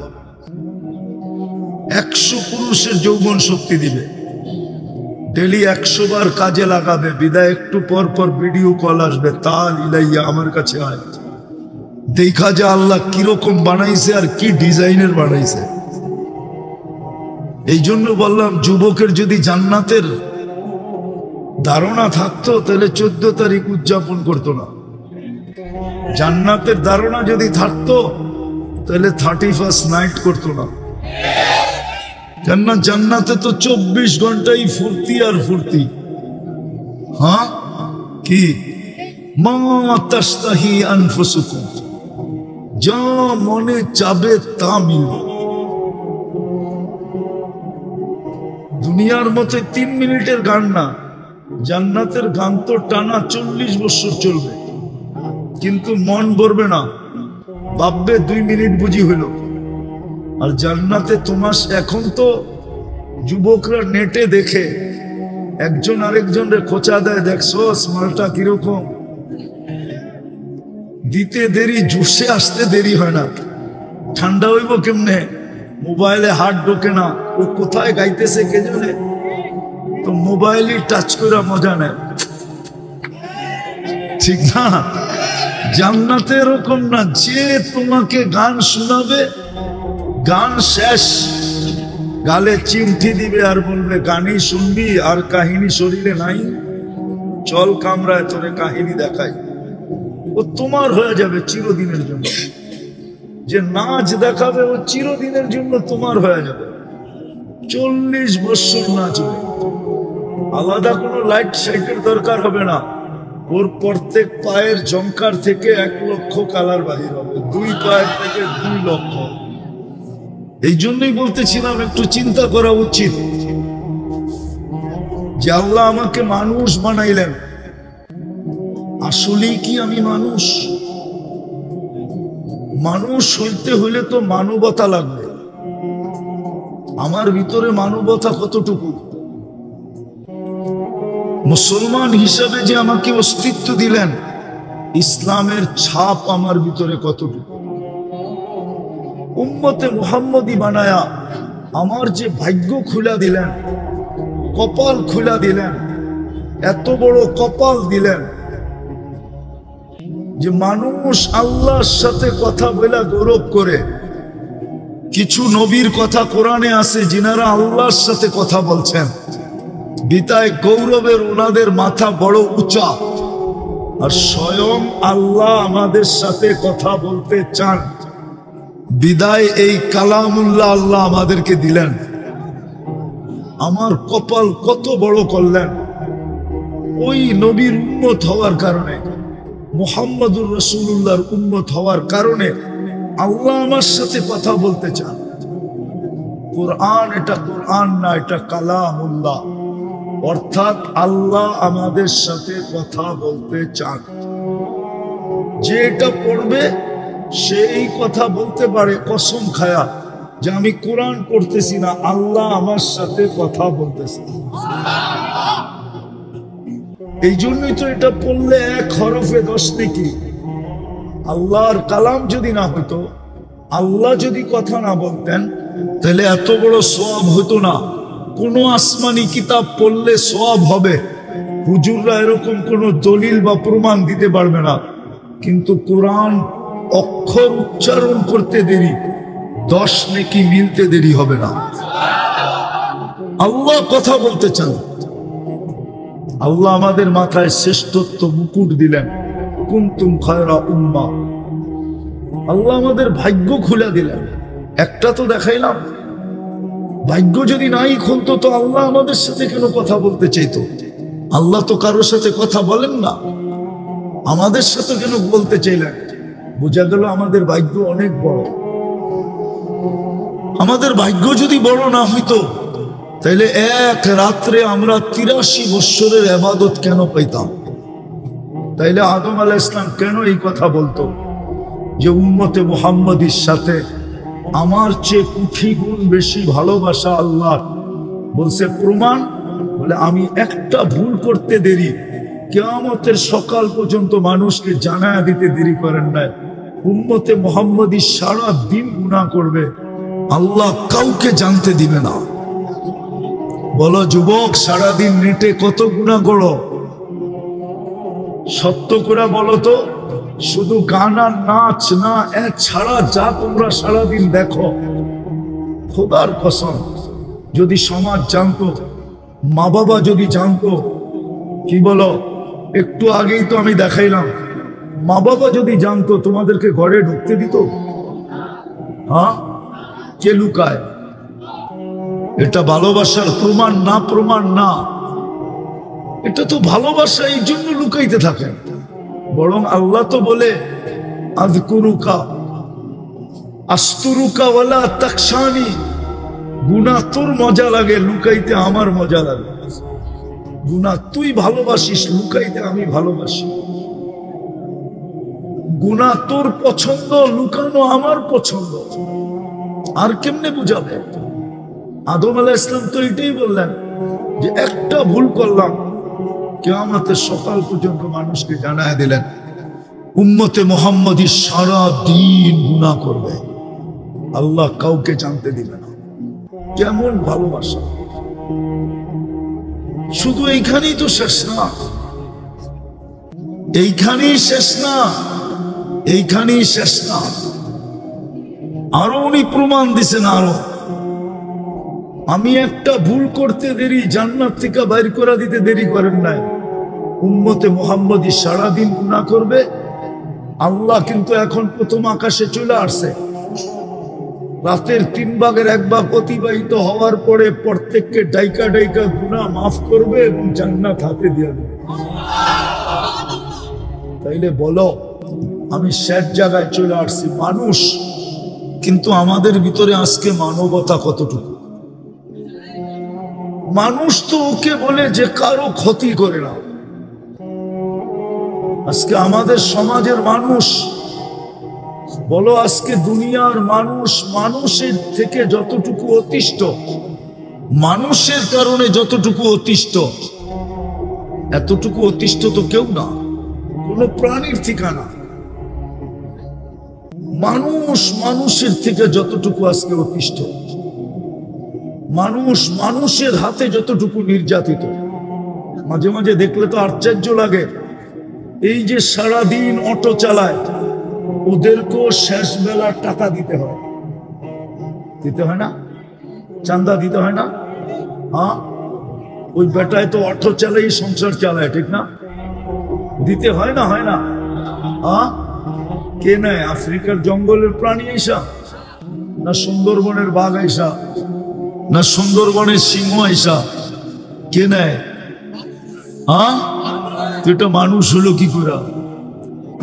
100 পুরুষের যৌবন শক্তি দিবে, ডেলি 100 বার কাজে লাগাবে। বিদায় একটু পর পর ভিডিও কল আসবে, তাল ইলাইয়া আমার কাছে আয়, দেখা যা আল্লাহ কিরকম বানাইছে আর কি ডিজাইনের বানাইছে। এই জন্য বললাম, যুবকের যদি জান্নাতের ধারণা থাকতো, তাহলে 14 তারিখ উদযাপন করতো না। জান্নাতের ধারণা যদি থাকতো, তাহলে 31st নাইট করতো না। কেননা জান্নাতে তো 24 ঘন্টাই ফুর্তি আর ফুর্তি। হ্যাঁ, কি মা তাস্তাহি আনফুসুকুম, যা মনে চাবে তা মিলবে। দুনিয়ার মতো 3 মিনিটের গান না, জান্নাতের গান তো টানা 40 বছর চলবে, কিন্তু মন ভরবে না। ভাববে 2 মিনিট বুঝি হইল। আর জান্নাতে তোমার এখন তো যুবকরা নেটে দেখে, একজন আরেকজনের খোঁচা দেয়, দেখছো মালটা কিরকম। দিতে দেরি, জুসে আসতে দেরি হয় না। ঠান্ডা হইব কেমনে? মোবাইলে হাত ঢোকে না, ও কোথায় গাইতেছে কে জানে, তো মোবাইলই টাচ করে মজা নেয়, ঠিক না? জান্নাতে এরকম না, যে তোমাকে গান শোনাবে, গান শেষ, গালে চিমটি দিবে আর বলবে গানই শুনবি, আর কাহিনী শরীরে নাই, চল কামরায় তোরে কাহিনী দেখাই। ও তোমার হয়ে যাবে চিরদিনের জন্য। যে নাচ দেখাবে, ও চিরদিনের জন্য তোমার হয়ে যাবে। 40 বছর নাচবে, আলাদা কোনো লাইট সাইটের দরকার হবে না। ওর প্রত্যেক পায়ের জঙ্কার থেকে 1 লক্ষ কালার বাহির হবে, 2 পায়ের থেকে 2 লক্ষ। এই জন্যই বলতেছিলাম, একটু চিন্তা করা উচিত যে আল্লাহ আমাকে মানুষ বানাইলেন, আসলেই কি আমি মানুষ? মানুষ হইতে হইলে তো মানবতা লাগবে। আমার ভিতরে মানবতা কতটুকু? মুসলমান হিসাবে যে আমাকে অস্তিত্ব দিলেন, ইসলামের ছাপ আমার ভিতরে কতটুকু? উম্মতে মুহাম্মদী বানায়া আমার যে ভাগ্য খুলা দিলেন, কপাল খুলা দিলেন, এত বড় কপাল দিলেন যে মানুষ আল্লাহর সাথে কথা বলে গৌরব করে। কিছু নবীর কথা কোরআনে আছে যিনারা আল্লাহর সাথে কথা বলছেন, বিদায় গৌরবের ওনাদের মাথা বড় উঁচা। আর স্বয়ং আল্লাহ আমাদের সাথে কথা বলতে চান, বিদায় এই কালামুল্লাহ আল্লাহ আমাদেরকে দিলেন। আমার কপাল কত বড় করলেন! ওই নবীর উম্মত হওয়ার কারণে, মুহাম্মদুর রাসূলুল্লাহর উম্মত হওয়ার কারণে আল্লাহ আমার সাথে কথা বলতে চান। কোরআন এটা কোরআন না, এটা কালামুল্লাহ, অর্থাৎ আল্লাহ আমাদের সাথে কথা বলতে চান। যে এটা পড়বে সেই কথা বলতে পারে কসম খায়া যে আমি কোরআন পড়তেছি না, আল্লাহ আমার সাথে কথা বলতেছে। এই জন্যই তো এটা পড়লে 1 হরফে 10 নেকি। আল্লাহর কালাম যদি না হতো, আল্লাহ যদি কথা না বলতেন, তাহলে এত বড় সওয়াব হতো না। কোন আসমানি কিতাব পড়লে সওয়াব হবে, হুজুররা এরকম কোন দলিল বা প্রমাণ দিতে পারবে না। কিন্তু কোরআন অক্ষর উচ্চারণ করতে দেরি, 10 নেকি মিলতে দেরি হবে না। আল্লাহ কথা বলতে চান। আল্লাহ আমাদের মাথায় শ্রেষ্ঠত্ব মুকুট দিলেন, কুনতুম খায়রা উম্মাহ। আল্লাহ আমাদের ভাগ্য খুলে দিলেন। একটা তো দেখাইলাম, ভাগ্য যদি নাই খুলতো তো আল্লাহ আমাদের সাথে কেন কথা বলতে চাইতো? আল্লাহ তো কারোর সাথে কথা বলেন না, আমাদের সাথে কেন বলতে চাইলেন? বোঝা গেল আমাদের ভাগ্য অনেক বড়। আমাদের ভাগ্য যদি বড় না হইতো, তাইলে এক রাত্রে আমরা 83 বৎসরের ইবাদত কেন পাইতাম? তাইলে আদম আলাইহিস সালাম কেন এই কথা বলতো যে উম্মতে মুহাম্মদীর সাথে আমার চেয়ে কোটি গুণ বেশি ভালোবাসা আল্লাহ? বলছে প্রমাণ, বলে আমি একটা ভুল করতে দেরি, কিয়ামতের সকাল পর্যন্ত মানুষকে জানায়া দিতে দেরি করেন নাই। উম্মতে মুহাম্মদী সারা দিন গুনাহ করবে, আল্লাহ কাউকে জানতে দিবে না। বলো যুবক, সারাদিন নেটে কত গুনাহ করো? সত্য করে বলো তো, শুধু গান আর নাচ না ছাড়া যা তোমরা সারাদিন দেখো, খোদার কসম যদি সমাজ জানতো, মা বাবা যদি জানতো, কি বলো? একটু আগেই তো আমি দেখাইলাম, মা বাবা যদি জানতো তোমাদেরকে ঘরে ঢুকতে দিত? হ্যাঁ, কে লুকায়? এটা ভালোবাসার প্রমাণ না? প্রমাণ না, এটা তো ভালোবাসা। এই জন্য লুকাইতে থাকেন। বরং আল্লাহ তো বলে আযকুরুকা আস্তুরুকা ওয়ালা তাকশানি। গুনাহ তোর মজা লাগে, লুকাইতে আমার মজা লাগে। গুনাহ তুই ভালোবাসিস, লুকাইতে আমি ভালোবাসি। গুনাহ তোর পছন্দ, লুকানো আমার পছন্দ। আর কেমনে বুঝাবে? আদম আলাইহিস সালাম তো এটাই বললেন যে একটা ভুল করলাম, কিয়ামতের সকাল পর্যন্ত মানুষকে জানায় দিলেন। উম্মতে মুহাম্মদী সারা দিন গুনাহ করবে, আল্লাহ কাউকে জানতে দিবে না। কেমন ভালোবাসা! শুধু এইখানেই তো শেষ না, এইখানেই শেষ না, এইখানেই শেষ না। আরো উনি প্রমাণ দিছেন। আরো আমি একটা ভুল করতে দেরি, জান্নাত থেকে বাইর করে দিতে দেরি করেন নাই। উম্মতে মুহাম্মদী সারাদিন গুনাহ করবে, আল্লাহ কিন্তু এখন প্রথম আকাশে চলে আসছে। রাতের 3 ভাগের 1 ভাগ অতিবাহিত হওয়ার পরে প্রত্যেককে ডাইকা ডাইকা গুনাহ মাফ করবে এবং জান্নাত হাতে দিয়ে দেবে। তাইলে বলো, আমি শেষ জায়গায় চলে আসছি, মানুষ। কিন্তু আমাদের ভিতরে আজকে মানবতা কতটুকু? মানুষ তো ওকে বলে যে কারো ক্ষতি করে না। আজকে আমাদের সমাজের মানুষ বলো, আজকে দুনিয়ার মানুষ মানুষের থেকে যতটুকু অতিষ্ঠ, মানুষের কারণে যতটুকু অতিষ্ঠ, এতটুকু অতিষ্ঠ তো কেউ না, কোন প্রাণীর ঠিকানা। মানুষ মানুষের থেকে যতটুকু আজকে অতিষ্ঠ, মানুষ মানুষের হাতে যতটুকু নির্যাতিত। মাঝে মাঝে দেখলে তো আশ্চর্য লাগে, এই যে সারাদিন অটো চালায়, ওদেরকেও শেষ বেলার টাকা দিতে হয়, দিতে হয় না? চান্দা দিতে হয় না? হ্যাঁ, ওই বেটায় তো অটো চালাই সংসার চালায়, ঠিক না? দিতে হয় না? হয় না? হ্যাঁ, কে নেয়? আফ্রিকার জঙ্গলের প্রাণী আইসা, না সুন্দরবনের বাঘ আইসা, না সুন্দরবনের সিংহ আইসা? কে নেয়? হ্যাঁ, এটা মানুষ হলো কি করে?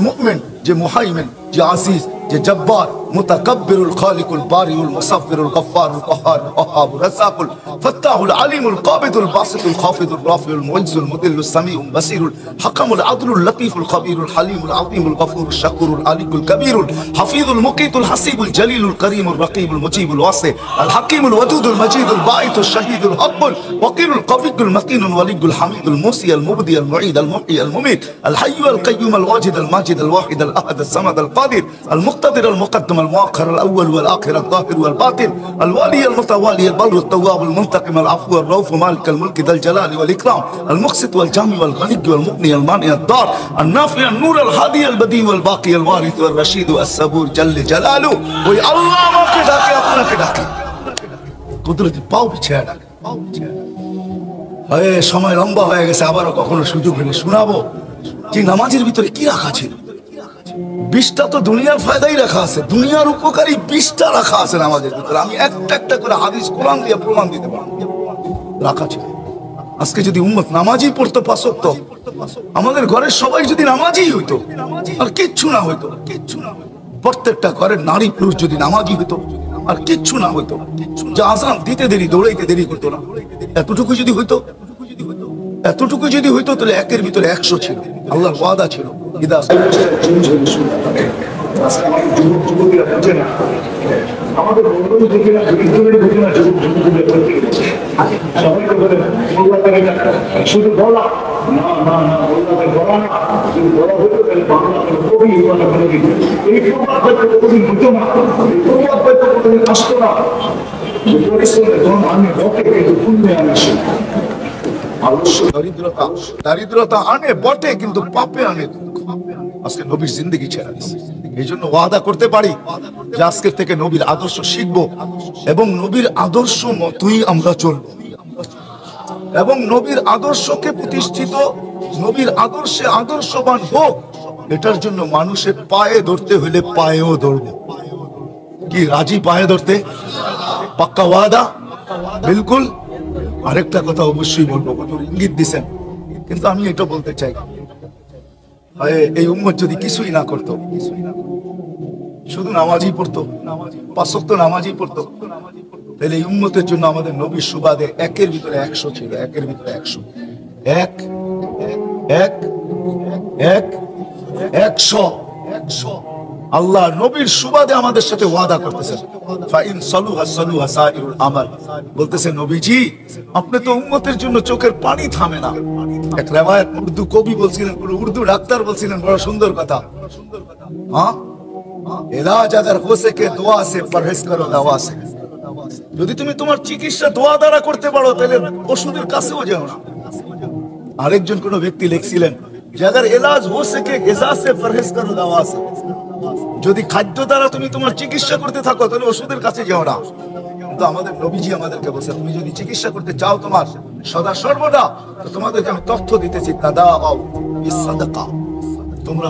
মুমিন যে মুহাইমিন, যে আজিজ, যে জব্বার, মুতাকাব্বিরুল খালিকুল বারিউল মুসাফফিরুল গফফারুল কাহ্হারুল ওয়াহ্হাবুর রাজ্জাকুল ফাত্তাহুল আলিমুল কাবিদুল বাসিতুল খাফিদুল রাফিউল মুইজ্জুল মুদিল্লুস সামিউল বাসিরুল হাকামুল আদলুল লতীফুল খবীরুল হালিমুল আযীমুল গফুরুশ শাকুরুল আলিকুল কবীরুল হাফিজুল মুকিতুল হাসিবুল জলিলুল করিমুল রকিবুল মুজিবুল ওয়াসি আল হাকিমুল ওয়াদুদুল মজিদুল বাঈতুশ শাহীদুল হকুল ওয়াকিলুল কবিকুল মাকিনুল ওয়ালিকুল হামিদুল মুসিয়াল মুবদিয়াল মুঈদ আল মুহয়ি আল মুমীত আল হাইয়্যু আল কাইয়্যুম আল ওয়াজিদ আল মাজিদ আল ওয়াহিদ আল আহাদ আল সামাদ আল কাদির আল মুক্তাদির আল মুকদ্দম المؤخر الأول والآخر الظاهر والباطن الوالي المتوالي البر التواب المنتقم العفو الرؤوف مالك الملك ذا الجلال والإكرام المقسط والجامع والغني والمغني المانع الضار النافع النور الهادي البديع والباقي الوارث والرشيد الصبور جل جلاله وي الله ما كداكي अपना كداكي কুদরতি পাও পিছায় ডাকে সময় লম্বা হয়ে গেছে, আবারও কখনো সুযোগ হলে শোনাবো যে নামাজের ভিতরে কি রাখা ছিল। 20টা তো দুনিয়ার ফায়দাই রাখা আছে, দুনিয়ার উপকারী 20টা রাখা আছে নামাজের ভিতরে। আমি একটা একটা করে হাদিস কোরআন দিয়ে প্রমাণ দিতে পারবো রাখা ছিল। আজকে যদি উম্মত নামাজই পড়তো 5 ওয়াক্ত, আমাদের ঘরের সবাই যদি নামাজই হইতো, আর কিচ্ছু না হইতো, প্রত্যেকটা ঘরের নারী পুরুষ যদি নামাজই হইতো, আর কিচ্ছু না হইতো, যে আযান দিতে দেরি, দৌড়াইতে দেরি করতো না, এতটুকু যদি হইতো, এতটুকু যদি হইতো, তাহলে 1-এর ভিতরে 100 ছিল। আল্লাহর ওয়াদা ছিল। আমাদের শুধু বলা না, না না বলা না, যদি বলা হইতো তাহলে বাংলা কবি এই প্রবাদ হয়তো কোনোদিন হতো না, এই প্রবাদ হয়তো কোনোদিন আসতো না। পরিশ্রমের ধন আমি বটে, কিন্তু পুণ্যে আমি দারিদ্রতা আনে বটে, কিন্তু পাপে আনে। আজকে নবীর জিন্দেগি ছেড়ে দিচ্ছে। এই জন্য ওয়াদা করতে পারি যে আজকের থেকে নবীর আদর্শ শিখবো এবং নবীর আদর্শ মতই আমরা চলবো, এবং নবীর আদর্শকে প্রতিষ্ঠিত, নবীর আদর্শে আদর্শবান হোক, এটার জন্য মানুষের পায়ে ধরতে হলে পায়েও ধরবো। কি রাজি পায়ে ধরতে? পাক্কা ওয়াদা? বিলকুল। আরেকটা কথা অবশ্যই বলবো, ইঙ্গিত দিছেন, কিন্তু আমি এটা বলতে চাই, এই উম্মত যদি কিছুই না করতো, শুধু নামাজই পড়তো, 5 ওয়াক্ত নামাজই পড়তো, তাহলে এই উম্মতের জন্য আমাদের নবীর সুবাদে 1-এর ভিতরে 100 ছিল। 1-এর ভিতরে 100, 100 আল্লাহ নবীর সুবাদে আমাদের সাথে ওয়াদা করতেছেন। ফাইন সালুহা সালুহা সাইরুল আমাল, বলতেছেন নবীজি আপনি তো উম্মতের জন্য চোখের পানি থামে না। এক রিওয়ায়াত উর্দু কবি বলছিলেন, উর্দু ডাক্তার বলছিলেন, বড় সুন্দর কথা, হ্যাঁ, ইলাজ আগার হো সকে দোয়া সে, পরহেজ করো দাওয়া সে। যদি তুমি তোমার চিকিৎসা দোয়া দ্বারা করতে পারো, তাহলে ওষুধের কাছেও যাও না। আরেকজন কোন ব্যক্তি লিখছিলেন যে আগার ইলাজ হো সকে গিজা সে, পরহেজ করো দাওয়া সে। যদি খাদ্য দ্বারা তুমি তোমার চিকিৎসা করতে থাকো, তাহলে ওষুধের কাছে যাও না। কিন্তু আমাদের নবীজি আমাদেরকে বলছে, তুমি যদি চিকিৎসা করতে চাও তোমার সদা সর্বদা, তো তোমাদেরকে আমি তথ্য দিতেছি, তাদাউ বিস সাদাকা, তোমরা